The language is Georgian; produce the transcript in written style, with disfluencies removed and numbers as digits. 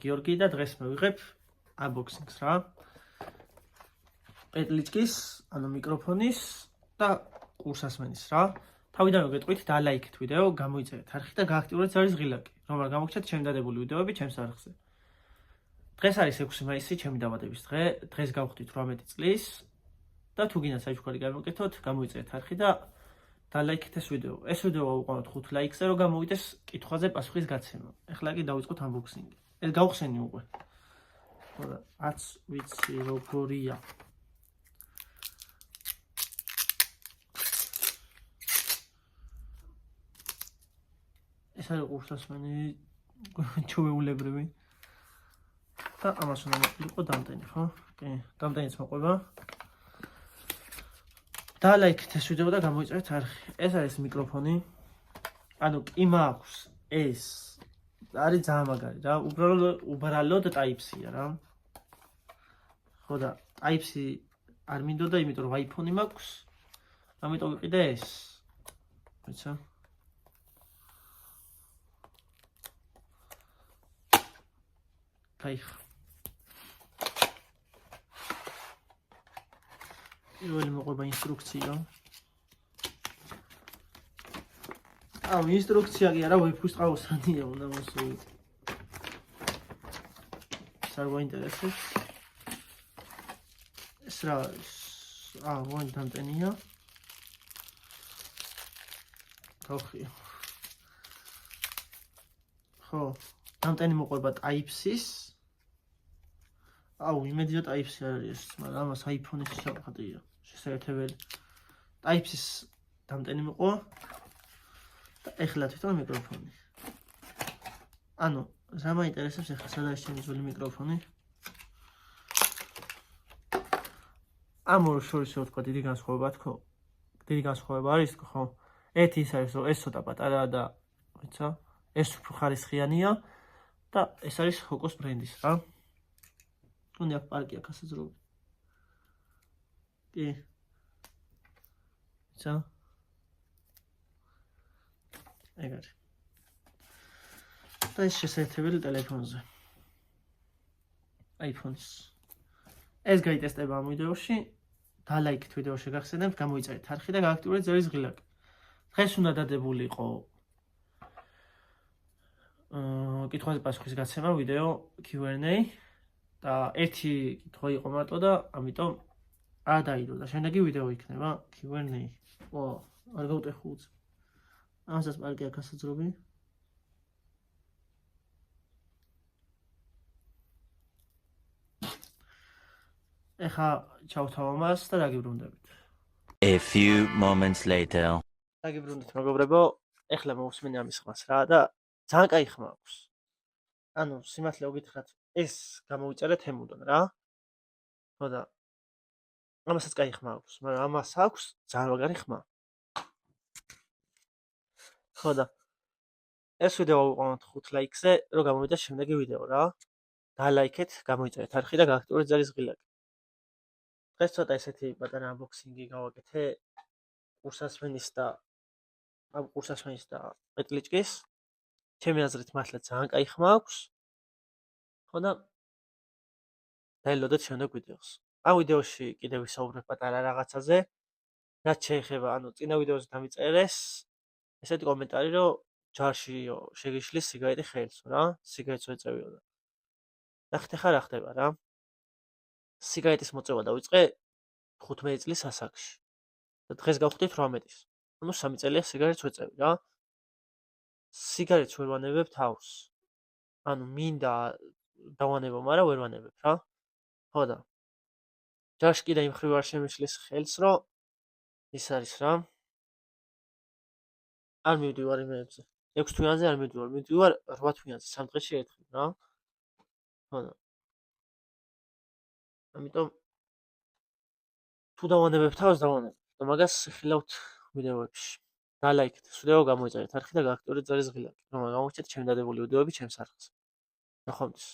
გიორგი და დღეს მივიღებ unboxing-ს რა. პეტლიჭკის, ანუ მიკროფონის და კურსასმენის რა. თავიდანვე გეტყვით დალაიქეთ ვიდეო, გამოიწერეთ არხი და გააქტიურეთ ზარის ღილაკი, რომ არ გამოგჩნდეთ ჩემი დადებული ვიდეოები ჩემს არხზე. დღეს არის 6 მაისი, ჩემი დაბადების დღე. დღეს გავხდით 18 წლის და თუ გინდა საჩუქარი გამოვიკეთოთ, გამოიწერეთ არხი და დალაიქეთ ეს ვიდეო. ეს ვიდეო ავუყანოთ 5 ლაიქზე, რომ გამოვიდეს კითხვაზე პასუხის გაცემა. ეხლა კი დავიწყოთ unboxing-ი. ეს გავხსენი უკვე. ხოდა, არც ვიცი როგორია. ეს არის კურსასმენი ჩუვეულებრივი. და ამას უნდა მოყოლიყო დამტენი, ხო? კი, დამტენიც მოყვება. დალაიქეთ ეს ვიდეო და გამოიწერეთ არხი. ეს არის მიკროფონი. ანუ კი მაქვს ეს არის ძალიან მაგარი რა. უბრალოდ Type-C-ია რა. ხო და Type-C არ მინდოდა, იმიტომ რომ iPhone-ი მაქვს. ამიტომ ვიყიდე ეს. ვიცი? კაი. პირველი მოყვება ინსტრუქცია. ინსტრუქცია კი არა, ვიფუსტყაოსანია უნდა მოსული. არ გვაინტერესებს. ეს რა არის? ვაინ დამტენია. ხოხი. ხო, დამტენი მოყვება Type-C-ს. იმედია Type-C არის, მაგრამ ამას iPhone-ის შეხვდია. შესაძლებელი. Type-C-ს დამტენი მოყვა. და ეხლა თვითონ მიკროფონი. ანუ, რა მაინტერესებს ეხლა სად არის ჩემი ძველი მიკროფონი? ამ ორ შორის ვთქვა დიდი განსხვავება თქო. დიდი განსხვავება არის თქო, ხო? ერთი ის არის, რომ ეს ცოტა პატარაა და ვიცა, ეს უფრო ხარისხიანია და ეს არის ჰოკოს ბრენდის რა. თუნდაც პარკი აქ ასაძრობ. კი. ვიცა? ეგარი. და ეს შესაძლებელი ტელეფონზე. iPhone-ის. ეს გაიტესტება ამ ვიდეოში. დალაიქეთ ვიდეო შეგახსენებთ, გამოიწერეთ არხი და გააქტიურეთ ზარის ღილაკი. დღეს უნდა დადებული იყო კითხვაზე პასუხის გაცემა ვიდეო Q&A და ერთი კითხვა იყო მარტო და ამიტომ არ დაიდო და შემდეგი ვიდეო იქნება Q&A. არ გავუტეხო უც. ამასაც პარკი აქ ასაძრობი. ეხა ჩავთავ ამას და დაგიბრუნდებით. A few moments later. დაგიბრუნდით მეგობრებო, ეხლა მოვუსმინე ამის ხმას რა და ძალიან კაი ხმა აქვს. ანუ სიმართლე ვგითხრათ, ეს გამოვიწერეთ ემუდან რა. ხო და ამასაც კაი ხმა აქვს, მაგრამ ამას აქვს ძალიან მაგარი ხმა. ხო და ეს ვიდეო ავუყანოთ 5 ლაიქზე, რომ გამოვიდეს შემდეგი ვიდეო რა. დალაიქეთ, გამოიწერეთ არხი და გააქტიურეთ ზარის ღილაკი. დღეს ცოტა ესეთი პატარა unboxing-ი გავაკეთე კურსასმენის და პეტლიჭკის. ჩემი აზრით მართლა ძალიან კაი ხმა აქვს. ხო და დაელოდეთ შემდეგ ვიდეოს. ამ ვიდეოში კიდევ ვისაუბრებ პატარა რაღაცაზე. რაც შეეხება, ანუ წინა ვიდეოზე დამიწერეს ესეთი კომენტარი, რომ ჯარში შეგიშლის სიგარეტი ხელს რა, სიგარეტს ეწევიო და. ნახეთ ახლა რა ხდება რა. სიგარეტის მოწევა დავიწყე 15 წლის ასაკში. და დღეს გავხდით 18-ის. ანუ 3 წელია სიგარეტს ვეწევი რა. სიგარეტს ვერ ვანებებ თავს. ანუ მინდა დავანებო, მაგრამ ვერ ვანებებ რა. ხო და ჯარში კიდე იმ ხრივ არ შემიშლის ხელს, რომ ის არის რა. არ მივდივარ იმეებზე. 6 თვიანზე არ მივდივარ, მივდივარ 8 თვიანზე, 3 დღეში ერთხელ რა. ხო და ამიტომ თუ დავანებებ თავს, დავანებებ. და მაგას ხილავთ ვიდეოებში. დალაიქეთ ეს ვიდეო, გამოიწერეთ არხი და გააქტიურეთ ზარის ღილაკი, რომ გამოგჩნდეთ ჩემი დადებული ვიდეოები ჩემს არხზე. ნახვამდის.